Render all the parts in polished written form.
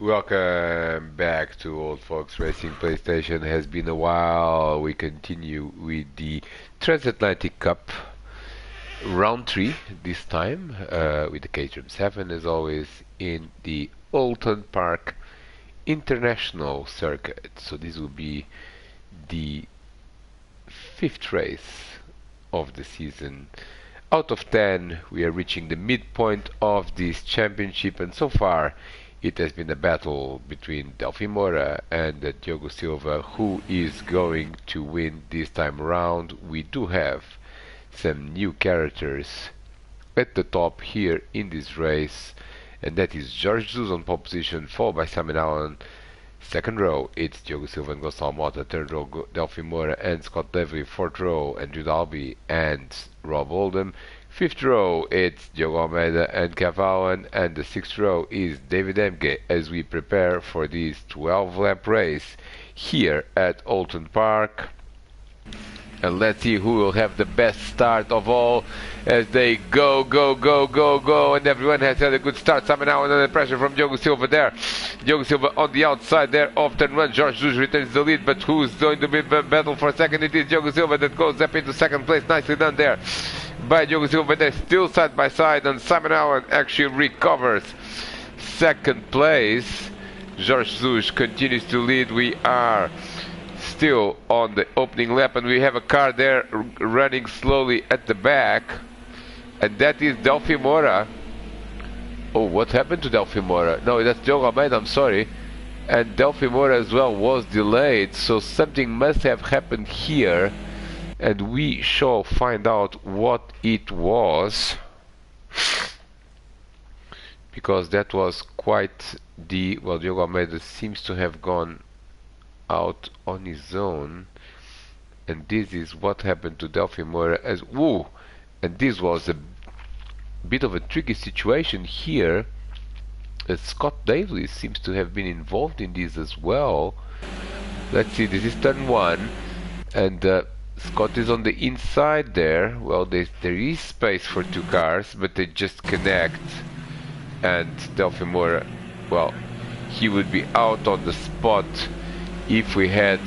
Welcome back to Old Folks Racing PlayStation. Has been a while. We continue with the Transatlantic Cup round 3 this time with the Caterham 7 as always in the Oulton Park International Circuit. So this will be the 5th race of the season. Out of 10 we are reaching the midpoint of this championship, and so far it has been a battle between Delphi Moura and Diogo Silva. Who is going to win this time around? We do have some new characters at the top here in this race, and that is Jorge Jesus on pole position, followed by Simon Allen. Second row, it's Diogo Silva and Gonçalo Mota. Third row, Delphi Moura and Scott Davey. Fourth row, Andrew Dalby and Rob Oldham. Fifth row, it's Diogo Almeida and Cavallan, and the sixth row is David Emge as we prepare for this 12-lap race here at Oulton Park. And let's see who will have the best start of all as they go, and everyone has had a good start. Simon now under the pressure from Diogo Silva there. Diogo Silva on the outside there of turn 1. Jorge Jesus returns the lead, but who's going to be battle for second? It is Diogo Silva that goes up into second place. Nicely done there by Diogo Silva. They're still side by side, and Simon Allen actually recovers second place. Jorge Jesus continues to lead. We are still on the opening lap, and we have a car there running slowly at the back, and that is Delphi Moura. Oh, what happened to Delphi Moura? No, that's Diogo Almeida, I'm sorry. And Delphi Moura as well was delayed, so something must have happened here, and we shall find out what it was, because that was quite the... well, Diogo Almeida seems to have gone out on his own, and this is what happened to Delphi Moura as... woo! And this was a bit of a tricky situation here, as Scott Davis seems to have been involved in this as well. Let's see, this is turn 1, and Scott is on the inside there. Well, there is space for two cars, but they just connect, and Delphi Moura, well, he would be out on the spot if we had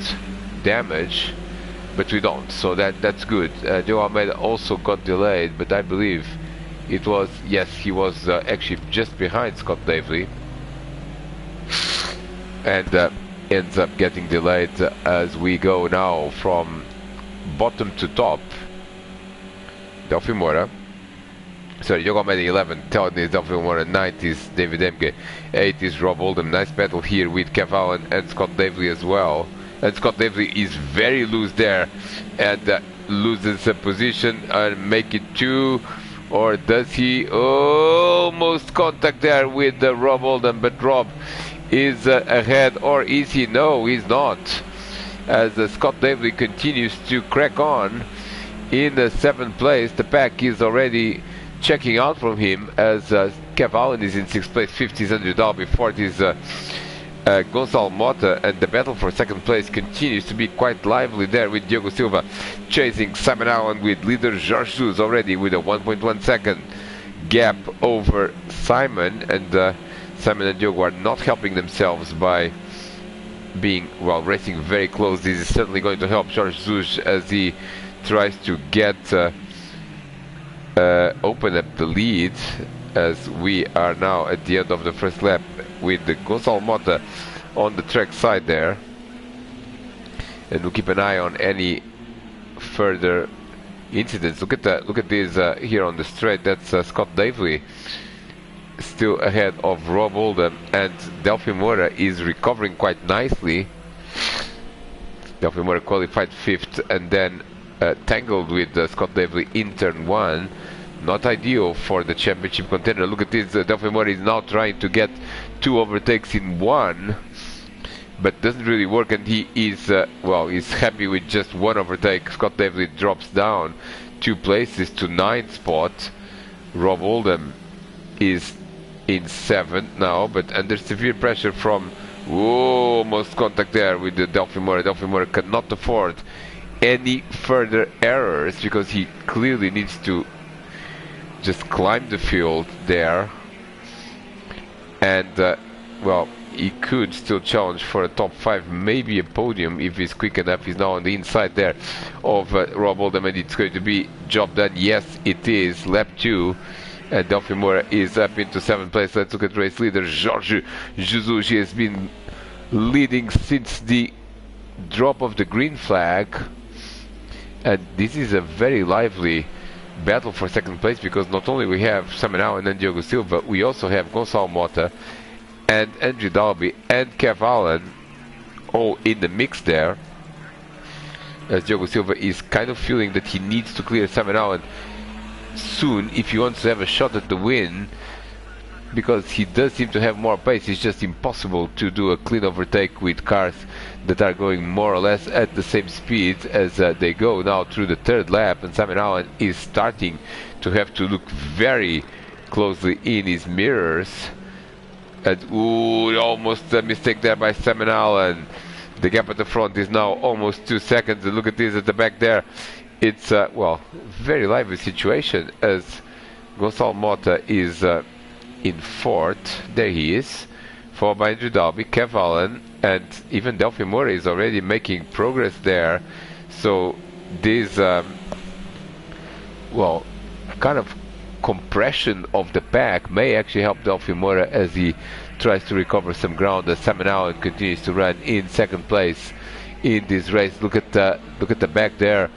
damage, but we don't, so that's good. Diogo Almeida also got delayed, but I believe it was, yes, he was actually just behind Scott Davey, and ends up getting delayed as we go now from bottom to top. Delphi Moura, sorry, Diogo Almeida 11, 10 is Delphi Moura, 9 is David Emge, 8 is Rob Oldham. Nice battle here with Cavallan and Scott Davey as well. And Scott Davey is very loose there, and loses a position and make it 2, or does he? Almost contact there with Rob Oldham, but Rob is ahead, or is he? No, he's not, as Scott Davey continues to crack on in the 7th place. The pack is already checking out from him, as Cavallan is in 6th place, 5th is Andrew Dalby, 4th is Gonçalo Mota, and the battle for 2nd place continues to be quite lively there, with Diogo Silva chasing Simon Allen, with leader Jorge Jesus already with a 1.1 second gap over Simon, and Simon and Diogo are not helping themselves by being, well, racing very close. This is certainly going to help Jorge Jesus as he tries to get open up the lead, as we are now at the end of the first lap with the Gonçalo Mota on the track side there, and we'll keep an eye on any further incidents. Look at this here on the straight. That's Scott Davey still ahead of Rob Oldham, and Delphi Moura is recovering quite nicely. Delphi Moura qualified 5th and then tangled with Scott Davey in turn 1. Not ideal for the championship contender. Look at this, Delphi Moura is now trying to get 2 overtakes in 1, but doesn't really work, and he is, well, he's happy with just 1 overtake. Scott Davey drops down 2 places to 9th spot. Rob Oldham is in 7th now, but under severe pressure from, almost contact there with the Delphi Moura. Delphi Moura cannot afford any further errors, because he clearly needs to just climb the field there, and well, he could still challenge for a top 5, maybe a podium if he's quick enough. He's now on the inside there of Rob Oldham, and it's going to be job done. Yes, it is. Lap 2. And Delphi Moura is up into 7th place. Let's look at race leader Jorge Jesus. He has been leading since the drop of the green flag. And this is a very lively battle for 2nd place, because not only we have Samanao and then Diogo Silva, we also have Gonçalo Mota and Andrew Dalby and Kev Allen all in the mix there, as Diogo Silva is kind of feeling that he needs to clear Samanao soon if he wants to have a shot at the win, because he does seem to have more pace. It's just impossible to do a clean overtake with cars that are going more or less at the same speed as they go now through the 3rd lap, and Simon Allen is starting to have to look very closely in his mirrors. And ooh, almost a mistake there by Simon Allen. The gap at the front is now almost 2 seconds, and look at this at the back there. It's well, very lively situation as Gonçalo Mota is in 4th. There he is, followed by Andrew Dalby, Kev Allen, and even Delphi Moura is already making progress there. So this well, kind of compression of the pack may actually help Delphi Moura as he tries to recover some ground, as Simon Allen continues to run in 2nd place in this race. Look at the back there,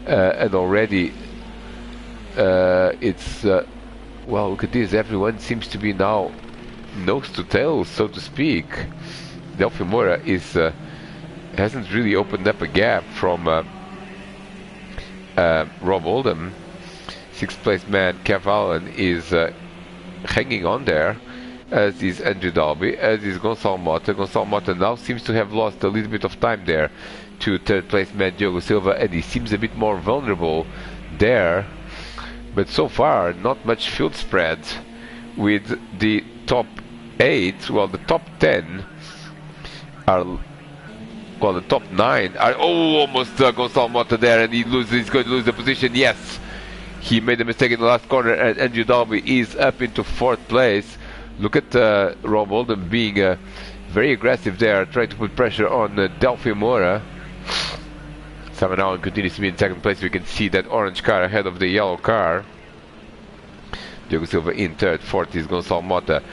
and already it's well, look at this. Everyone seems to be now nose to tail, so to speak. Delphi Moura is hasn't really opened up a gap from Rob Oldham. 6th place man Kev Allen is hanging on there, as is Andrew Dalby, as is Gonçalo Mota. Gonçalo Mota now seems to have lost a little bit of time there to 3rd place man Diogo Silva, and he seems a bit more vulnerable there. But so far, not much field spread, with the top 8, well, the top 10 are, well, the top 9 are, oh, almost Gonçalo Mota there, and he's going to lose the position. Yes, he made a mistake in the last corner, and Andrew Dalby is up into 4th place. Look at Rob Oldham being very aggressive there, trying to put pressure on Delphi Moura. Simon Allen continues to be in 2nd place. We can see that orange car ahead of the yellow car. Diogo Silva in 3rd. 4th is Gonçalo Mota.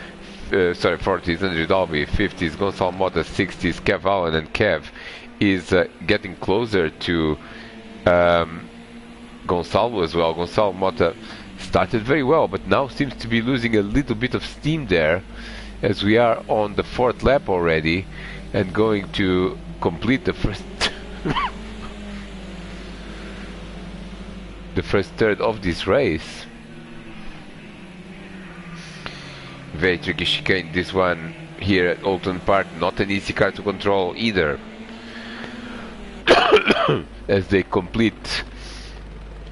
Sorry, 4th is Andrew Dalby. 5th is Gonçalo Mota. 6th is Kev Allen, and Kev is getting closer to Gonçalo as well. Gonçalo Mota started very well, but now seems to be losing a little bit of steam there, as we are on the 4th lap already and going to complete the first the first 1/3 of this race. Very tricky chicane, this one here at Oulton Park. Not an easy car to control either. As they complete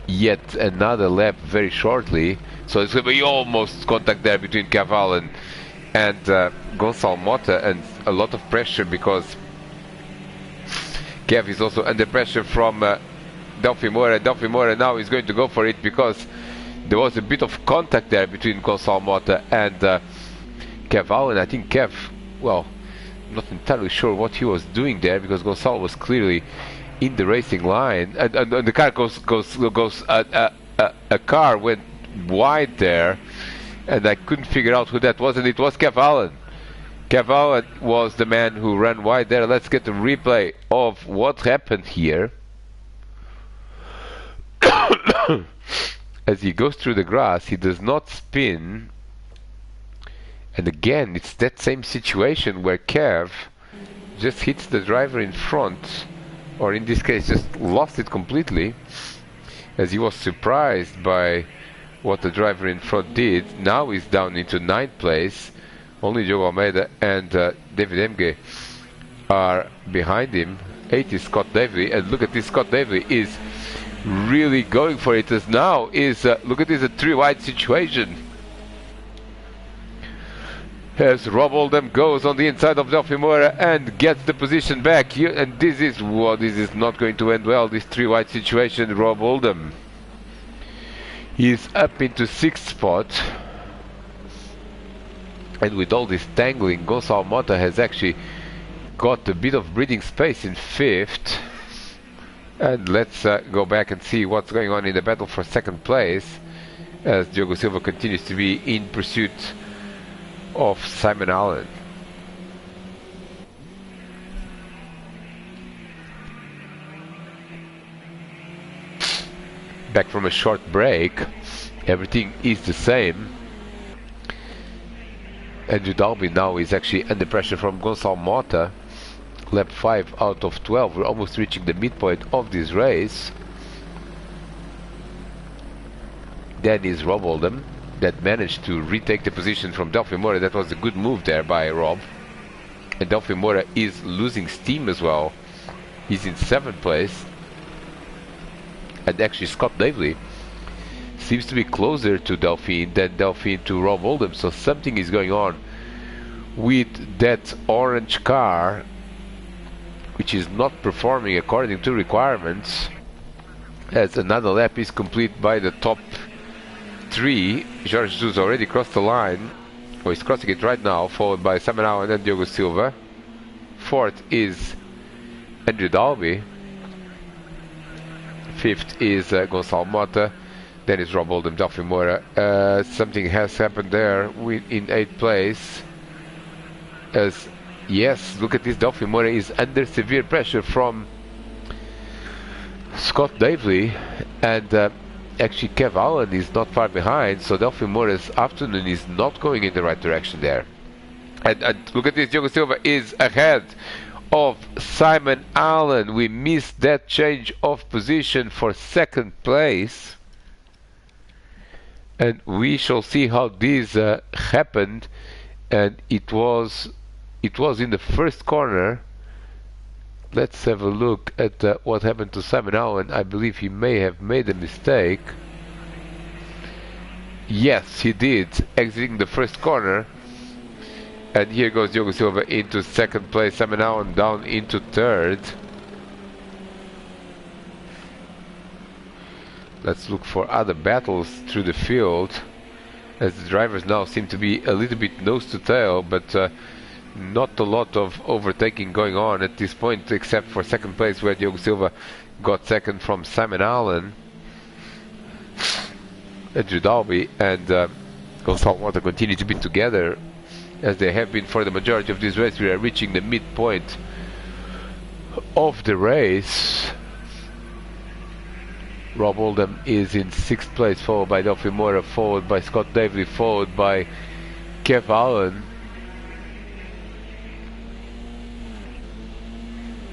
yet another lap very shortly. So it's going to be almost contact there between Kev Allen and Gonçalo Mota, and a lot of pressure, because Kev is also under pressure from Delphi Moura. Delphi Moura now is going to go for it, because there was a bit of contact there between Gonçalo Mota and Kev Allen. I think Kev, well, I'm not entirely sure what he was doing there, because Gonçalo was clearly in the racing line, and the car a car went wide there, and I couldn't figure out who that was, and it was Kev Allen. Kev Allen was the man who ran wide there. Let's get a replay of what happened here. As he goes through the grass, he does not spin, and again it's that same situation where Kev just hits the driver in front, or in this case just lost it completely, as he was surprised by what the driver in front did. Now he's down into 9th place. Only Diogo Almeida and David Emge are behind him. 8th is Scott Davey, and look at this, Scott Davey is really going for it, as now is look at this, a 3 wide situation, as Rob Oldham goes on the inside of Delphi Moura and gets the position back here, and this is not going to end well, this 3 wide situation. Rob Oldham is up into 6th spot, And with all this tangling, Gonçalo Mota has actually got a bit of breathing space in 5th. And let's go back and see what's going on in the battle for 2nd place, as Diogo Silva continues to be in pursuit of Simon Allen. Back from a short break, everything is the same. Andrew Dalby now is actually under pressure from Gonçalo Mota. Lap 5 out of 12. We're almost reaching the midpoint of this race. Then is Rob Oldham that managed to retake the position from Delphi Moura. That was a good move there by Rob. And Delphi Moura is losing steam as well. He's in 7th place. And actually Scott Davely seems to be closer to Delphine than Delphine to Rob Oldham. So something is going on with that orange car, which is not performing according to requirements, as another lap is complete by the top 3. Jorge Jesus already crossed the line, or he's crossing it right now, followed by Simon Allen and Diogo Silva. 4th is Andrew Dalby. 5th is Gonçalo Mota. Then is Rob Oldham, Delphi Moura. Something has happened there in 8th place, as yes, look at this, Delphi Moura is under severe pressure from Scott Davely, and actually Kev Allen is not far behind, so Delphi Moura's afternoon is not going in the right direction there. And look at this, Diogo Silva is ahead of Simon Allen. We missed that change of position for 2nd place, and we shall see how this happened. And it was in the first corner. Let's have a look at what happened to Simon Allen. I believe he may have made a mistake. Yes, he did, exiting the first corner. And here goes Diogo Silva into 2nd place, Simon Allen down into 3rd. Let's look for other battles through the field, as the drivers now seem to be a little bit nose to tail, but not a lot of overtaking going on at this point, except for 2nd place, where Diogo Silva got 2nd from Simon Allen. Andrew Dalby and Gonçalo Mota continue to be together, as they have been for the majority of this race. We are reaching the midpoint of the race. Rob Oldham is in 6th place, followed by Delphi Moura, followed by Scott Davely, followed by Kev Allen.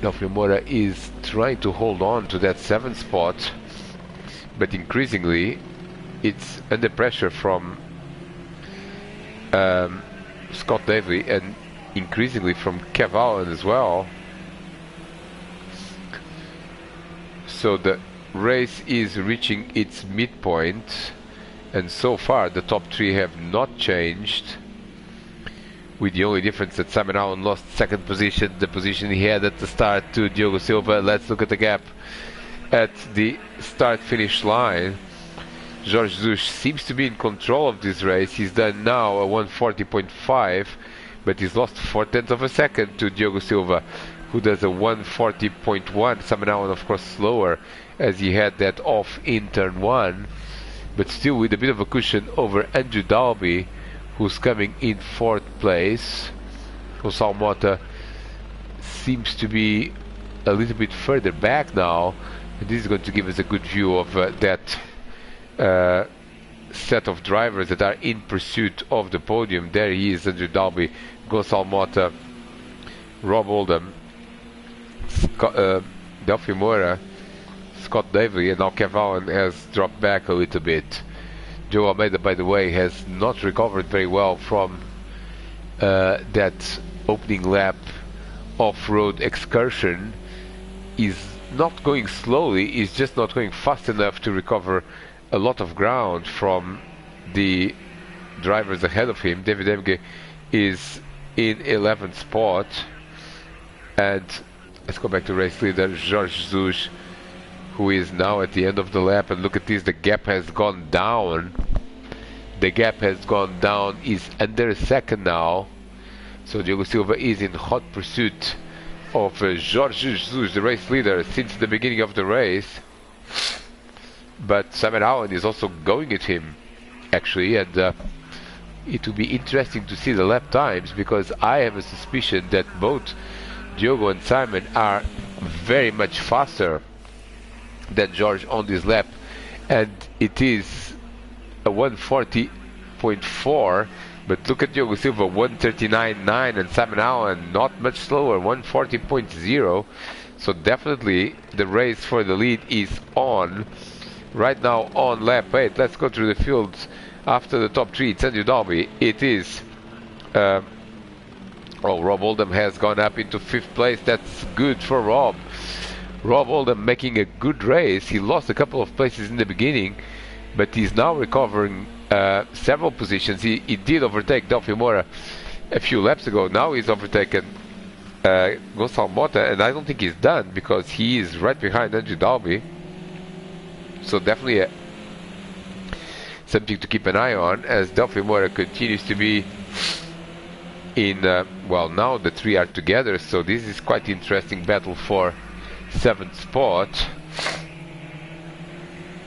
Delphi Moura is trying to hold on to that 7th spot, but increasingly it's under pressure from Scott Davely, and increasingly from Kev Allen as well. So the race is reaching its midpoint, and so far the top 3 have not changed, with the only difference that Simon Allen lost 2nd position, the position he had at the start, to Diogo Silva. Let's look at the gap at the start-finish line. Jorge Jesus seems to be in control of this race. He's done now a 140.5, but he's lost 4/10 of a second to Diogo Silva, who does a 140.1. Simon Allen, of course, slower, as he had that off in turn 1, but still with a bit of a cushion over Andrew Dalby, who's coming in 4th place. Gonçalo Mota seems to be a little bit further back now, and this is going to give us a good view of that set of drivers that are in pursuit of the podium. There he is, Andrew Dalby, Gonçalo Mota, Rob Oldham, Delphi Moura, Scott Davely, and now Kev Allen has dropped back a little bit. Joe Almeida, by the way, has not recovered very well from that opening lap off-road excursion. He's not going slowly, he's just not going fast enough to recover a lot of ground from the drivers ahead of him. David Emge is in 11th spot, and let's go back to race leader Jorge Jesus, who is now at the end of the lap. And look at this, the gap has gone down. The gap has gone down, is under a second now. So Diogo Silva is in hot pursuit of Jorge Jesus, the race leader, since the beginning of the race. But Simon Allen is also going at him, actually, and it will be interesting to see the lap times, because I have a suspicion that both Diogo and Simon are very much faster than George on this lap, and it is a 140.4, but look at Diogo Silva, 139.9, and Simon Allen not much slower, 140.0. So definitely the race for the lead is on right now on lap 8. Let's go through the fields after the top 3. It's Andrew Dalby. It is Rob Oldham has gone up into 5th place. That's good for Rob Oldham, making a good race. He lost a couple of places in the beginning, but he's now recovering several positions. He did overtake Delphi Mora a few laps ago. Now he's overtaken Gonçalo Mota, and I don't think he's done, because he is right behind Andrew Dalby. So definitely something to keep an eye on, as Delphi Mora continues to be in well, now the 3 are together, so this is quite interesting battle for 7th spot.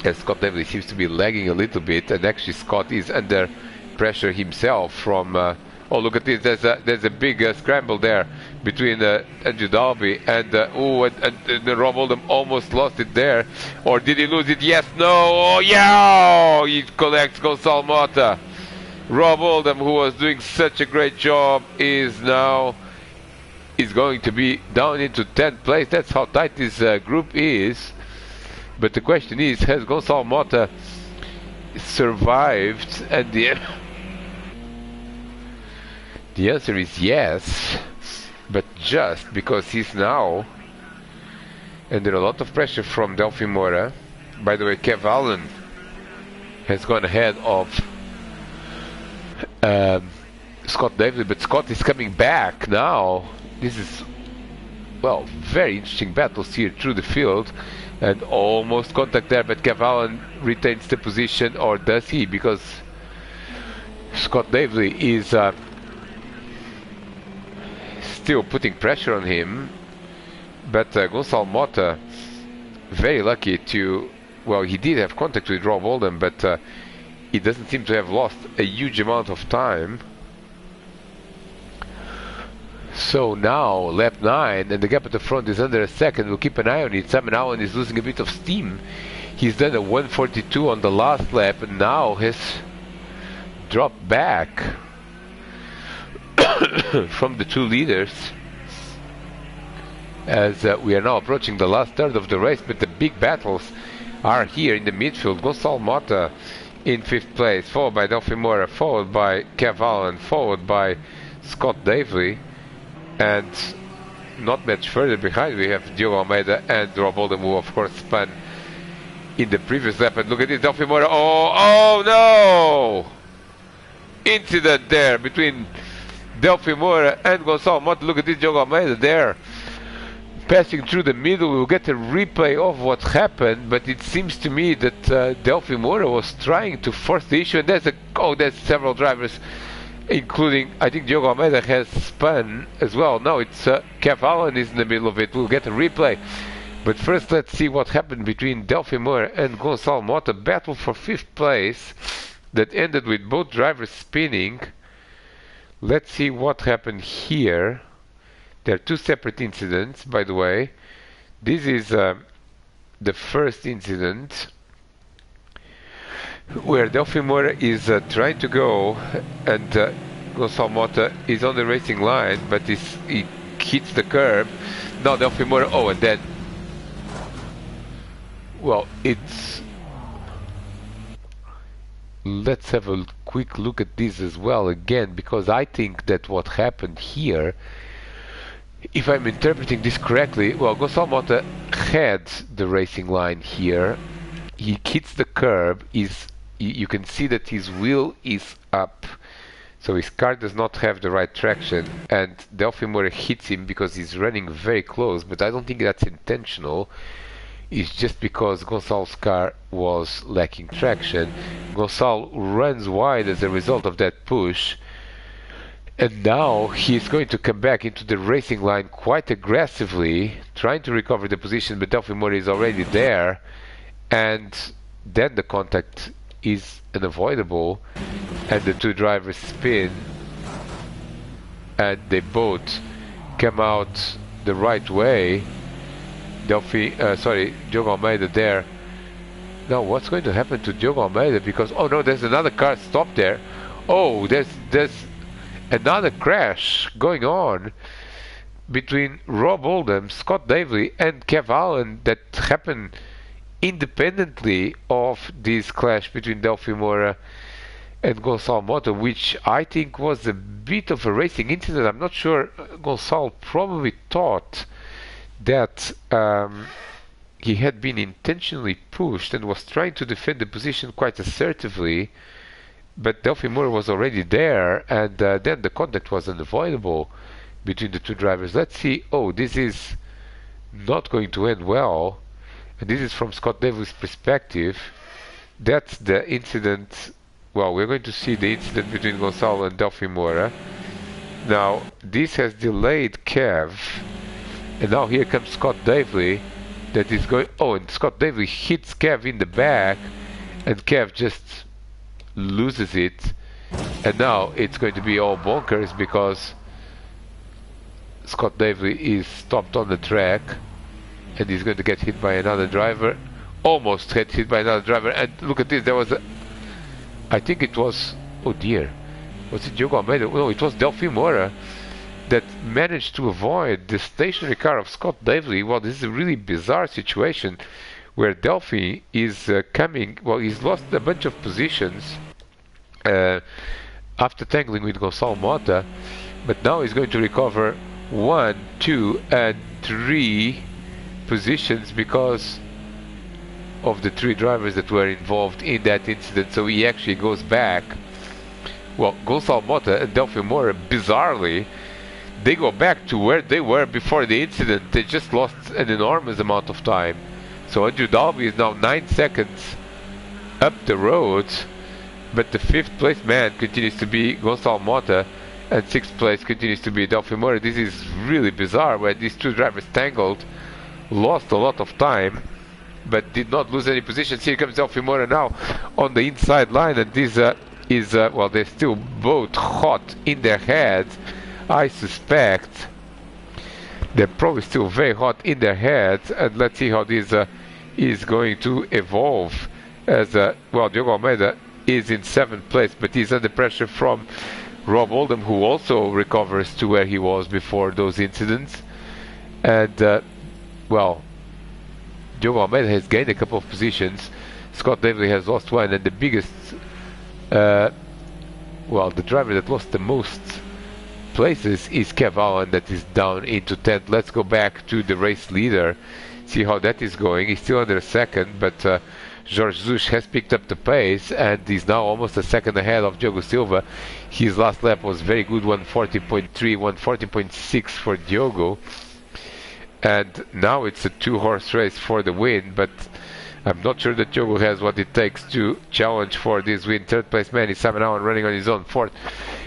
And Scott Devlin seems to be lagging a little bit, and actually Scott is under pressure himself from oh, look at this, there's a big scramble there between Andrew Dalby and and Rob Oldham almost lost it there. Or did he lose it? Yes, no, oh yeah, he collects Gonçalo Mota. Rob Oldham, who was doing such a great job, is going to be down into 10th place. That's how tight this group is. But the question is, has Gonçalo Mota survived? And the answer is yes, but just because he's now under a lot of pressure from Delphi Mora. By the way, Kev Allen has gone ahead of Scott David, but Scott is coming back now. This is, well, very interesting battles here through the field, and almost contact there, but Kev Allen retains the position, or does he? Because Scott Davely is still putting pressure on him, but Gonçalo Mota, very lucky to, well, he did have contact with Rob Oldham, but he doesn't seem to have lost a huge amount of time. So now lap 9, and the gap at the front is under a second. We'll keep an eye on it. Simon Allen is losing a bit of steam. He's done a 142 on the last lap, and now has dropped back from the 2 leaders, as we are now approaching the last third of the race. But the big battles are here in the midfield. Gonçalo Mota in 5th place, followed by Delphi Mora, followed by Kev Allen, followed by Scott Davely, and not much further behind we have Diogo Almeida and Rob Oldham, who of course spun in the previous lap. And look at this, Delphi Mora, oh no! Incident there between Delphi Mora and Gonçalo Mota. Look at this, Diogo Almeida there, passing through the middle. We'll get a replay of what happened, but it seems to me that Delphi Mora was trying to force the issue, and there's several drivers, including, I think Diogo Almeida has spun as well. No, it's Kev Allen is in the middle of it. We'll get a replay. But first, let's see what happened between Delphi Mora and Gonçalo Mota. Battle for 5th place that ended with both drivers spinning. Let's see what happened here. There are 2 separate incidents, by the way. This is the first incident, where Delphi Mora is trying to go, and Gonçalo Mota is on the racing line, but he hits the curb. Now Delphi Mora, and then, well, let's have a quick look at this as well again, because I think that what happened here, if I'm interpreting this correctly, well, Gonçalo Mota had the racing line here. He hits the curb. You can see that his wheel is up, so his car does not have the right traction, and Delphi Mora hits him because he's running very close, but I don't think that's intentional. is just because Gonçalves' car was lacking traction. Gonçalves runs wide as a result of that push, and now he's going to come back into the racing line quite aggressively, trying to recover the position, but Delphi Moura is already there, and then the contact is unavoidable, and the two drivers spin, and they both come out the right way. Diogo Almeida there. Now what's going to happen to Diogo Almeida? Because, oh no, there's another car stopped there. Oh, there's another crash going on between Rob Oldham, Scott Davely, and Kev Allen that happened independently of this clash between Delphi Moura and Gonçalves Mota, which I think was a bit of a racing incident. I'm not sure. Gonçalves probably thought that he had been intentionally pushed and was trying to defend the position quite assertively, but Delphi Moura was already there, and then the contact was unavoidable between the two drivers. Let's see. Oh, this is not going to end well, and this is from Scott Davely's perspective. That's the incident. Well, we're going to see the incident between Gonçalves and Delphi Moura. Now, this has delayed Kev, and now here comes Scott Davely that is going... Oh, and Scott Davely hits Kev in the back, and Kev just loses it. And now it's going to be all bonkers because Scott Davely is stopped on the track, and he's going to get hit by another driver. Almost get hit by another driver. And look at this, there was a... I think it was... Oh dear. Was it Diogo Almeida? No, it was Delphi Moura that managed to avoid the stationary car of Scott Davely. Well, this is a really bizarre situation where Delphi is coming... Well, he's lost a bunch of positions after tangling with Gonçalves Mota, but now he's going to recover 1, 2, and 3 positions because of the 3 drivers that were involved in that incident. So he actually goes back. Well, Gonçalves Mota and Delphi Moura, bizarrely, they go back to where they were before the incident. They just lost an enormous amount of time. So Andrew Dalby is now 9 seconds up the road, but the 5th place man continues to be Gonçalves Mota, and 6th place continues to be Delphi Moura. This is really bizarre, where these 2 drivers tangled, lost a lot of time, but did not lose any positions. Here comes Delphi Moura now on the inside line, and this well, they're still both hot in their heads. I suspect they're probably still very hot in their heads, and let's see how this is going to evolve. As well, Diogo Almeida is in 7th place, but he's under pressure from Rob Oldham, who also recovers to where he was before those incidents. And well, Diogo Almeida has gained a couple of positions. Scott Davely has lost 1, and the biggest, well, the driver that lost the most places is Kev Allen, that is down into 10th. Let's go back to the race leader, see how that is going. He's still under 2nd, but Jorge Jesus has picked up the pace and he's now almost a second ahead of Diogo Silva. His last lap was very good, 140.3, 140.6 for Diogo. And now it's a 2-horse race for the win, but I'm not sure that Diogo has what it takes to challenge for this win. 3rd place man is Simon Allen running on his own. 4th,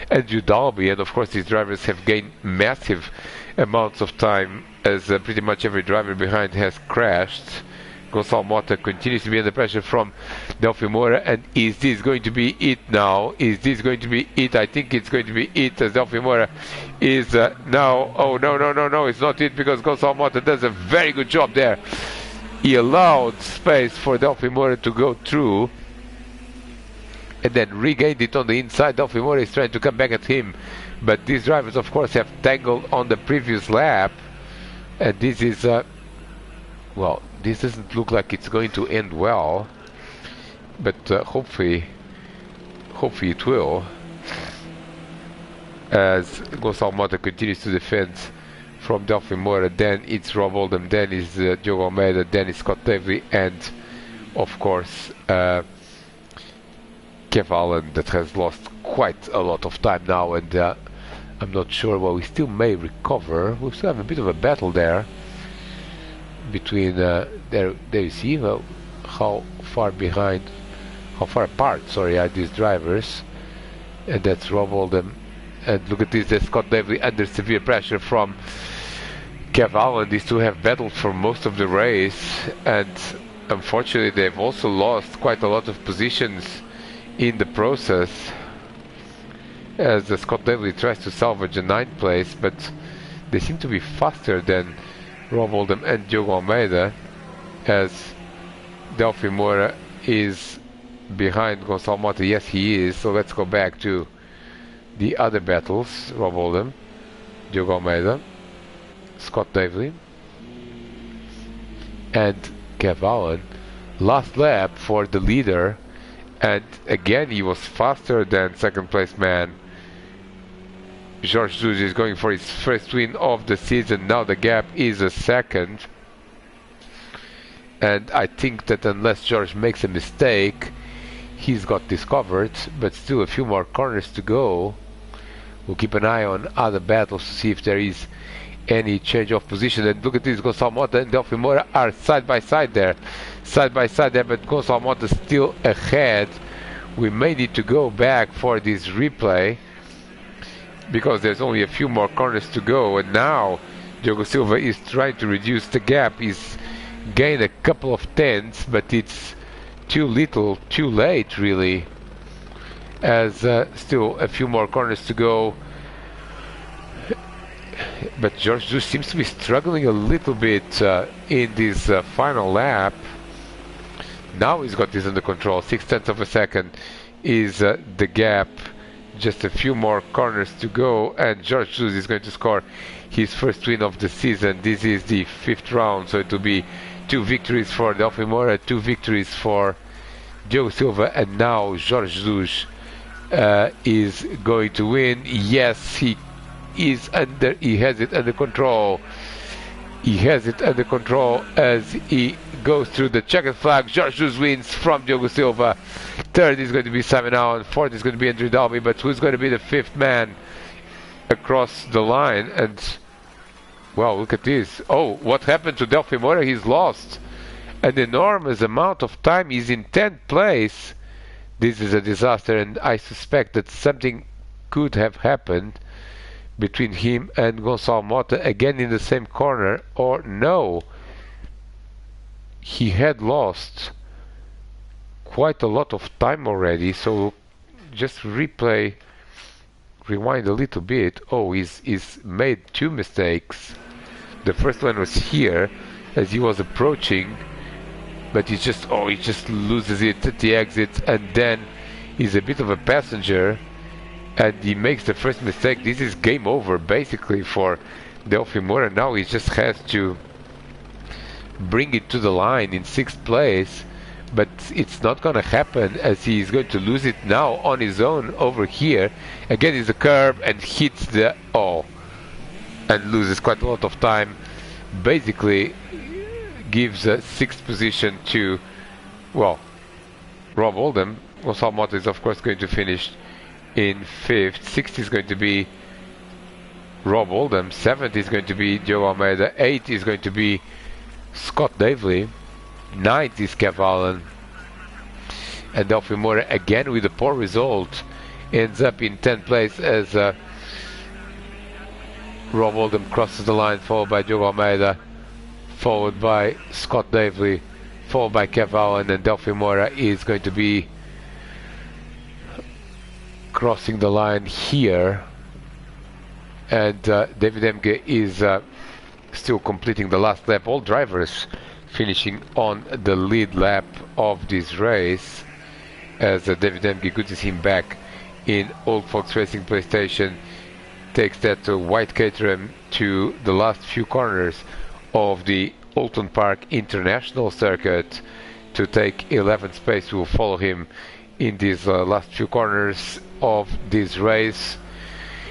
Andrew Dalby, and of course these drivers have gained massive amounts of time as pretty much every driver behind has crashed. Gonçalves Mota continues to be under pressure from Delphi Moura, and is this going to be it now? Is this going to be it? I think it's going to be it, as Delphi Moura is now... Oh, no, it's not it, because Gonçalves Mota does a very good job there. He allowed space for Delphi Moura to go through, and then regained it on the inside. Delphi Moura is trying to come back at him, but these drivers, of course, have tangled on the previous lap, and this is... well, this doesn't look like it's going to end well, but hopefully it will, as Gonçalves Mota continues to defend from Delphi Moura. Then it's Rob Oldham, then is Diogo Almeida, then is Scott Davely, and of course Kev Allen, that has lost quite a lot of time now, and I'm not sure. Well, we still may recover. We still have a bit of a battle there. between there you see how far behind, how far apart, sorry, are these drivers. And that's Rob Oldham. And look at this, that's Scott Davely under severe pressure from Kev Allen. These two have battled for most of the race, and unfortunately they've also lost quite a lot of positions in the process, as Scott Davely tries to salvage a 9th place, but they seem to be faster than Rob Oldham and Diogo Almeida, as Delphi Moura is behind Gonçalo Mota. Yes, he is. So let's go back to the other battles. Rob Oldham, Diogo Almeida, Scott Davely, and Kev Allen. Last lap for the leader, and again he was faster than second place man Jorge Jesus. Is going for his first win of the season. Now the gap is a second, and I think that unless George makes a mistake, he's got this covered, but still a few more corners to go. We'll keep an eye on other battles to see if there is any change of position. And look at this, Gonçalo Mota and Delphi Moura are side by side there, but Gonçalo Mota still ahead. We may need to go back for this replay because there's only a few more corners to go, and now Diogo Silva is trying to reduce the gap. He's gained a couple of tenths, but it's too little, too late really, as still a few more corners to go. But Jorge Jesus seems to be struggling a little bit in this final lap. Now he's got this under control. 0.6 of a second is the gap. Just a few more corners to go, and Jorge Jesus is going to score his first win of the season. This is the 5th round, so it will be 2 victories for Delphi Moura, 2 victories for Diogo Silva, and now Jorge Jesus is going to win. Yes, he has it under control. He has it under control as he goes through the checkered flag. Jorge Jesus wins from Diogo Silva. 3rd is going to be Simon Allen. 4th is going to be Andrew Dalby. But who's going to be the 5th man across the line? And well, look at this. Oh, what happened to Delphi Moura? He's lost an enormous amount of time. He's in 10th place. This is a disaster, and I suspect that something could have happened between him and Gonçalo Mota, again in the same corner, or no, he had lost quite a lot of time already. So just rewind a little bit. Oh, he's made 2 mistakes. The first one was here as he was approaching, but he just loses it at the exit, and then he's a bit of a passenger and he makes the first mistake. This is game over basically for Delphi Moura. Now he just has to bring it to the line in 6th place, but it's not going to happen as he's going to lose it now on his own over here. Again, is a curb and hits the and loses quite a lot of time. Basically gives a 6th position to, well, Rob Oldham. Gonçalo Mota is of course going to finish in 5th. 6th is going to be Rob Oldham. 7th is going to be Diogo Almeida. 8th is going to be Scott Davely. 9th is Kev Allen. And Delphi Moura, again with a poor result, ends up in 10th place as Rob Oldham crosses the line, followed by Diogo Almeida, followed by Scott Davely, followed by Kev Allen, and Delphi Moura is going to be crossing the line here, and David Emge is still completing the last lap. All drivers finishing on the lead lap of this race, as David Emge, good to see him back in Old Fox Racing PlayStation, takes that white Caterham to the last few corners of the Oulton Park International Circuit to take 11th space. We will follow him in these last few corners of this race.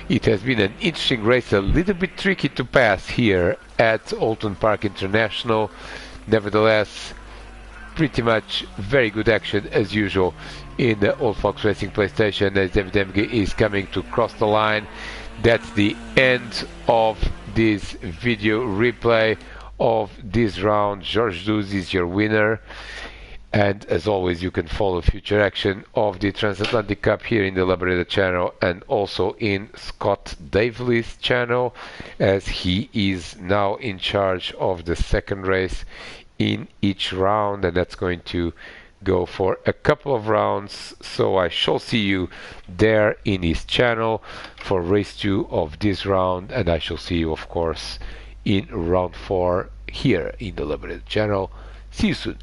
It has been an interesting race, a little bit tricky to pass here at Oulton Park International. Nevertheless, pretty much very good action as usual in the Old Fox Racing PlayStation as David Emge is coming to cross the line. That's the end of this video replay of this round. George Duz is your winner. And as always, you can follow future action of the Transatlantic Cup here in the Liberator channel and also in Scott Davely's channel, as he is now in charge of the second race in each round, and that's going to go for a couple of rounds. So I shall see you there in his channel for race 2 of this round, and I shall see you, of course, in round 4 here in the Liberator channel. See you soon.